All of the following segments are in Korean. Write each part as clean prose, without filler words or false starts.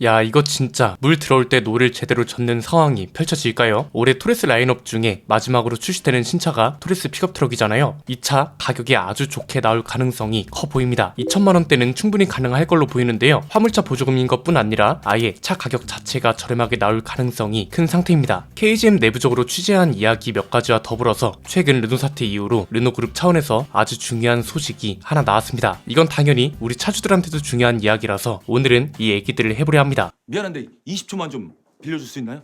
야, 이거 진짜 물 들어올 때 노를 제대로 젓는 상황이 펼쳐질까요? 올해 토레스 라인업 중에 마지막으로 출시되는 신차가 토레스 픽업 트럭이잖아요. 이 차 가격이 아주 좋게 나올 가능성이 커 보입니다. 2천만원대는 충분히 가능할 걸로 보이는데요. 화물차 보조금인 것뿐 아니라 아예 차 가격 자체가 저렴하게 나올 가능성이 큰 상태입니다. KGM 내부적으로 취재한 이야기 몇 가지와 더불어서 최근 르노 사태 이후로 르노그룹 차원에서 아주 중요한 소식이 하나 나왔습니다. 이건 당연히 우리 차주들한테도 중요한 이야기라서 오늘은 이 얘기들을 해보려 합니다. 미안한데 20초만 좀 빌려줄 수 있나요?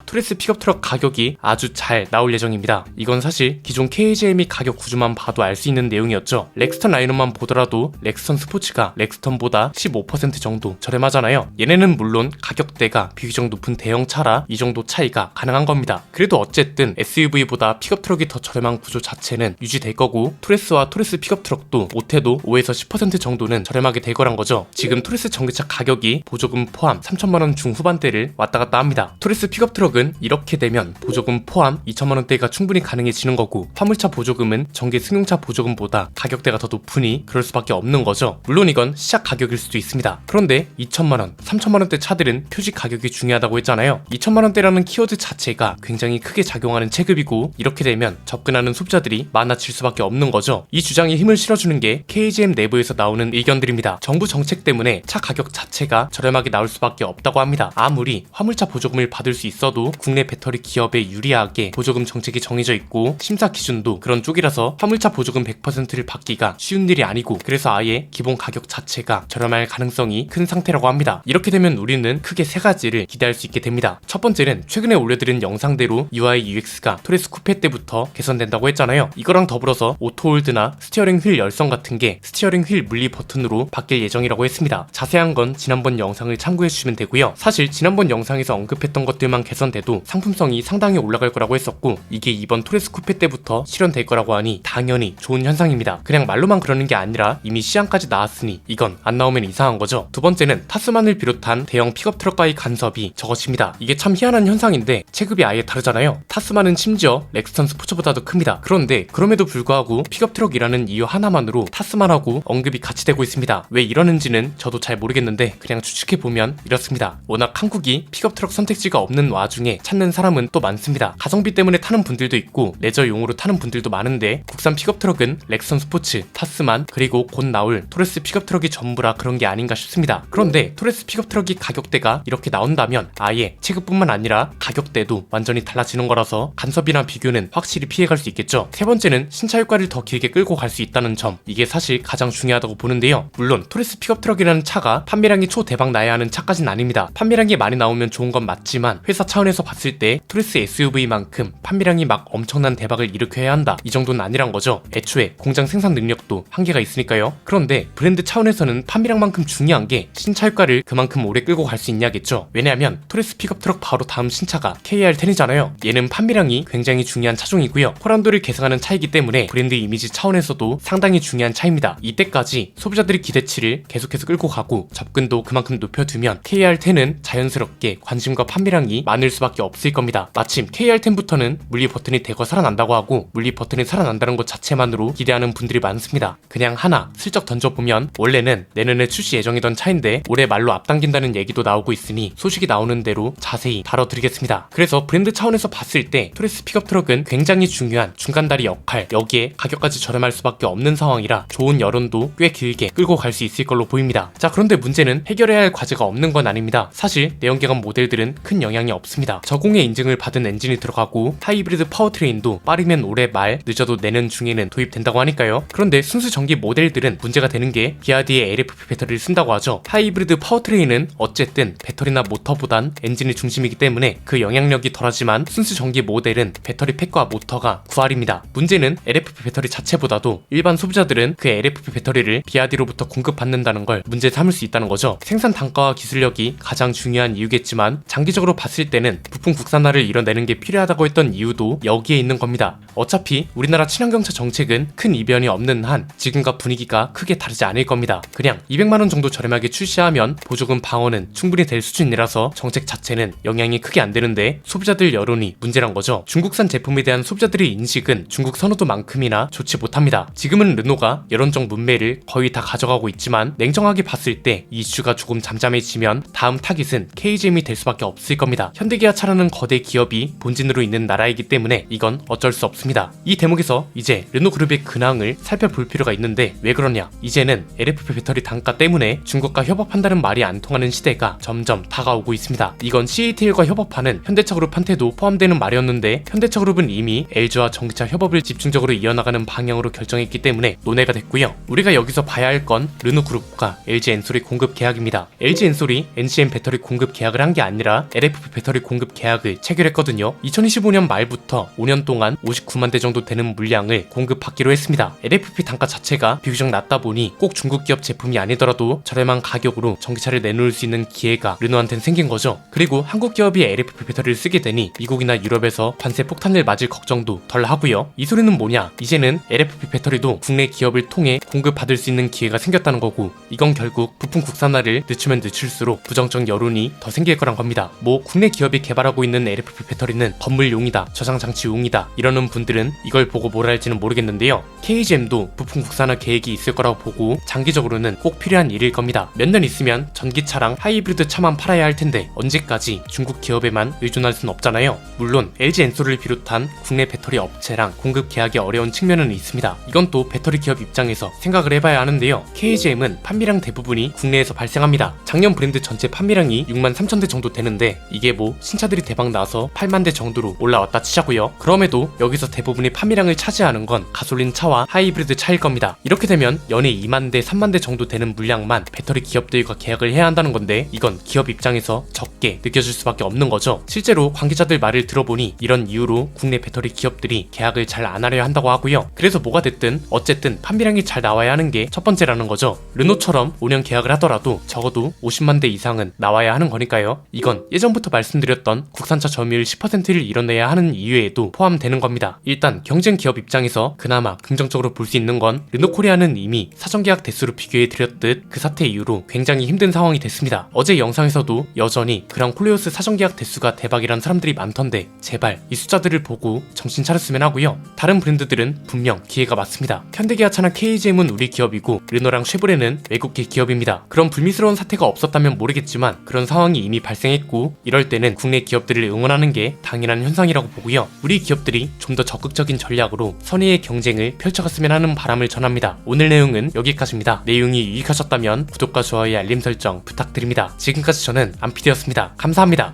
토레스 픽업 트럭 가격이 아주 잘 나올 예정입니다. 이건 사실 기존 KGM이 가격 구조만 봐도 알 수 있는 내용이었죠. 렉스턴 라인업만 보더라도 렉스턴 스포츠가 렉스턴보다 15% 정도 저렴하잖아요. 얘네는 물론 가격대가 비교적 높은 대형차라 이 정도 차이가 가능한 겁니다. 그래도 어쨌든 SUV보다 픽업 트럭이 더 저렴한 구조 자체는 유지될 거고, 토레스와 토레스 픽업 트럭도 못해도 5에서 10% 정도는 저렴하게 될 거란 거죠. 지금 토레스 전기차 가격이 보조금 포함 3천만원 중후반대를 왔다 갔다 합니다. 토레스 픽업 트럭은 이렇게 되면 보조금 포함 2천만원대가 충분히 가능해지는 거고, 화물차 보조금은 전기 승용차 보조금보다 가격대가 더 높으니 그럴 수밖에 없는 거죠. 물론 이건 시작 가격일 수도 있습니다. 그런데 2천만원, 3천만원대 차들은 표지 가격이 중요하다고 했잖아요. 2천만원대라는 키워드 자체가 굉장히 크게 작용하는 체급이고, 이렇게 되면 접근하는 소비자들이 많아질 수밖에 없는 거죠. 이 주장에 힘을 실어주는 게 KGM 내부에서 나오는 의견들입니다. 정부 정책 때문에 차 가격 자체가 저렴하게 나올 수밖에 없다고 합니다. 아무리 화물차 보조금을 받을 수 있어도 국내 배터리 기업에 유리하게 보조금 정책이 정해져 있고, 심사 기준도 그런 쪽이라서 화물차 보조금 100%를 받기가 쉬운 일이 아니고, 그래서 아예 기본 가격 자체가 저렴할 가능성이 큰 상태라고 합니다. 이렇게 되면 우리는 크게 세 가지를 기대할 수 있게 됩니다. 첫 번째는 최근에 올려드린 영상대로 UI UX가 토레스 쿠페 때부터 개선된다고 했잖아요. 이거랑 더불어서 오토홀드나 스티어링 휠 열선 같은 게 스티어링 휠 물리 버튼으로 바뀔 예정이라고 했습니다. 자세한 건 지난번 영상을 참고해주시면 되고요. 사실 지난번 영상에서 언급했던 것들만 개선돼도 상품성이 상당히 올라갈 거라고 했었고, 이게 이번 토레스 쿠페 때부터 실현될 거라고 하니 당연히 좋은 현상입니다. 그냥 말로만 그러는 게 아니라 이미 시향까지 나왔으니 이건 안 나오면 이상한 거죠. 두 번째는 타스만을 비롯한 대형 픽업 트럭과의 간섭이 적어집니다. 이게 참 희한한 현상인데 체급이 아예 다르잖아요. 타스만은 심지어 렉스턴 스포츠보다도 큽니다. 그런데 그럼에도 불구하고 픽업 트럭이라는 이유 하나만으로 타스만하고 언급이 같이 되고 있습니다. 왜 이러는지는 저도 잘 모르겠는데 그냥 추측해보면 이렇습니다. 워낙 한국이 픽업 트럭 선택지가 없는 와중에 찾는 사람은 또 많습니다. 가성비 때문에 타는 분들도 있고 레저용으로 타는 분들도 많은데, 국산 픽업 트럭은 렉선 스포츠, 타스만, 그리고 곧 나올 토레스 픽업 트럭이 전부라 그런 게 아닌가 싶습니다. 그런데 토레스 픽업 트럭이 가격대가 이렇게 나온다면 아예 체급뿐만 아니라 가격대도 완전히 달라지는 거라서 간섭이나 비교는 확실히 피해갈 수 있겠죠. 세 번째는 신차 효과를 더 길게 끌고 갈 수 있다는 점, 이게 사실 가장 중요하다고 보는데요. 물론 토레스 픽업 트럭이라는 차가 판매량이 초대박 나야 하는 차까지는 아닙니다. 판매량이 많이 나오면 좋은 건 맞지만 회사 차원에서 봤을 때 토레스 SUV만큼 판매량이 막 엄청난 대박을 일으켜야 한다, 이 정도는 아니란 거죠. 애초에 공장 생산 능력도 한계가 있으니까요. 그런데 브랜드 차원에서는 판매량만큼 중요한 게 신차 효과를 그만큼 오래 끌고 갈 수 있냐겠죠. 왜냐하면 토레스 픽업 트럭 바로 다음 신차가 KR10이잖아요. 얘는 판매량이 굉장히 중요한 차종이고요. 호란도를 계승하는 차이기 때문에 브랜드 이미지 차원에서도 상당히 중요한 차입니다. 이때까지 소비자들의 기대치를 계속해서 끌고 가고 접근도 그만큼 높여두면 KR10은 자연스럽게 관심과 판매량이 많을 수밖에 없을 겁니다. 마침 KR10부터는 물리 버튼이 대거 살아난다고 하고, 물리 버튼이 살아난다는 것 자체만으로 기대하는 분들이 많습니다. 그냥 하나 슬쩍 던져보면 원래는 내년에 출시 예정이던 차인데 올해 말로 앞당긴다는 얘기도 나오고 있으니 소식이 나오는 대로 자세히 다뤄드리겠습니다. 그래서 브랜드 차원에서 봤을 때 토레스 픽업 트럭은 굉장히 중요한 중간다리 역할, 여기에 가격까지 저렴할 수밖에 없는 상황이라 좋은 여론도 꽤 길게 끌고 갈 수 있을 걸로 보입니다. 자, 그런데 문제는 해결해야 할 과제가 없는 건 아닙니다. 사실 내연기관 모델들은 큰 영향이 없습니다. 저공해 인증을 받은 엔진이 들어가고 하이브리드 파워트레인도 빠르면 올해 말, 늦어도 내년 중에는 도입된다고 하니까요. 그런데 순수 전기 모델들은 문제가 되는 게 비아디의 LFP 배터리를 쓴다고 하죠. 하이브리드 파워트레인은 어쨌든 배터리나 모터보단 엔진이 중심이기 때문에 그 영향력이 덜하지만 순수 전기 모델은 배터리 팩과 모터가 9R입니다. 문제는 LFP 배터리 자체보다도 일반 소비자들은 그 LFP 배터리를 비아디로부터 공급받는다는 걸 문제 삼을 수 있다는 거죠. 생산 단가와 기술력이 가장 중요한 이유겠지만 장기적으로 봤을 때는 부품 국산화를 이뤄내는 게 필요하다고 했던 이유도 여기에 있는 겁니다. 어차피 우리나라 친환경차 정책은 큰 이변이 없는 한 지금과 분위기가 크게 다르지 않을 겁니다. 그냥 200만원 정도 저렴하게 출시하면 보조금 방어는 충분히 될 수준이라서 정책 자체는 영향이 크게 안 되는데 소비자들 여론이 문제란 거죠. 중국산 제품에 대한 소비자들의 인식은 중국 선호도만큼이나 좋지 못합니다. 지금은 르노가 여론적 문매를 거의 다 가져가고 있지만 냉정하게 봤을 때 이 이슈가 조금 잠잠해지면 다음 타깃은 KGM이 될 수밖에 없을 겁니다. 현대기아차라는 거대 기업이 본진으로 있는 나라이기 때문에 이건 어쩔 수 없습니다. 이 대목에서 이제 르노그룹의 근황을 살펴볼 필요가 있는데 왜 그러냐? 이제는 LFP 배터리 단가 때문에 중국과 협업한다는 말이 안 통하는 시대가 점점 다가오고 있습니다. 이건 CATL과 협업하는 현대차그룹한테도 포함되는 말이었는데 현대차그룹은 이미 LG와 전기차 협업을 집중적으로 이어나가는 방향으로 결정했기 때문에 논의가 됐고요. 우리가 여기서 봐야 할 건 르노그룹과 LG 엔솔이 공급 계약입니다. LG 엔솔이 NCM 배터리 공급 계약을 한 게 아니라 LFP 배터리 공급 계약을 체결했거든요. 2025년 말부터 5년 동안 59만 대 정도 되는 물량을 공급받기로 했습니다. LFP 단가 자체가 비교적 낮다 보니 꼭 중국 기업 제품이 아니더라도 저렴한 가격으로 전기차를 내놓을 수 있는 기회가 르노한테는 생긴 거죠. 그리고 한국 기업이 LFP 배터리를 쓰게 되니 미국이나 유럽에서 관세 폭탄을 맞을 걱정도 덜 하고요. 이 소리는 뭐냐? 이제는 LFP 배터리도 국내 기업을 통해 공급받을 수 있는 기회가 생겼다는 거고, 이건 결국 부품 국산화를 늦추면 늦출수록 부정적 여론이 더 생길 거란 겁니다. 뭐 국내 기업이 개발하고 있는 LFP 배터리는 건물용이다, 저장장치용이다 이러는 분들은 이걸 보고 뭘 할지는 모르겠는데요. KGM도 부품 국산화 계획이 있을 거라고 보고 장기적으로는 꼭 필요한 일일 겁니다. 몇 년 있으면 전기차랑 하이브리드 차만 팔아야 할 텐데 언제까지 중국 기업에만 의존할 순 없잖아요. 물론 LG 엔솔을 비롯한 국내 배터리 업체랑 공급 계약이 어려운 측면은 있습니다. 이건 또 배터리 기업 입장에서 생각을 해봐야 하는데요. KGM은 판매량 대부분이 국내에서 발생합니다. 작년 브랜드 전체 판매량이 6만 3천 대 정도 되는데 이게 뭐 신차들이 대박 나서 8만 대 정도로 올라왔다 치자고요. 그럼에도 여기서 대부분의 판매량을 차지하는 건 가솔린 차와 하이브리드 차일 겁니다. 이렇게 되면 연에 2만 대, 3만 대 정도 되는 물량만 배터리 기업들과 계약을 해야 한다는 건데 이건 기업 입장에서 적게 느껴질 수밖에 없는 거죠. 실제로 관계자들 말을 들어보니 이런 이유로 국내 배터리 기업들이 계약을 잘 안 하려 한다고 하고요. 그래서 뭐가 됐든 어쨌든 판매량이 잘 나와야 하는 게 첫 번째라는 거죠. 르노처럼 5년 계약을 하더라도 적어도 50만 대 이상은 나와야 하는 거니까요. 이건 예전부터 말씀드렸던 국산차 점유율 10%를 이뤄내야 하는 이유에도 포함되는 겁니다. 일단 경쟁 기업 입장에서 그나마 긍정적으로 볼 수 있는 건 르노코리아는 이미 사전계약 대수로 비교해드렸듯 그 사태 이후로 굉장히 힘든 상황이 됐습니다. 어제 영상에서도 여전히 그랑 콜레오스 사전계약 대수가 대박이란 사람들이 많던데 제발 이 숫자들을 보고 정신 차렸으면 하고요. 다른 브랜드들은 분명 기회가 맞습니다. 현대기아차나 KGM은 우리 기업이고 르노랑 쉐보레는 외국계 기업입니다. 그런 불미스러운 사태가 없었다면 모르겠지만 그런 상황이 이미 발생했고 이럴 때는 국내 기업들을 응원하는 게 당연한 현상이라고 보고요. 우리 기업들이 좀 더 적극적인 전략으로 선의의 경쟁을 펼쳐갔으면 하는 바람을 전합니다. 오늘 내용은 여기까지입니다. 내용이 유익하셨다면 구독과 좋아요, 알림 설정 부탁드립니다. 지금까지 저는 안피디였습니다. 감사합니다.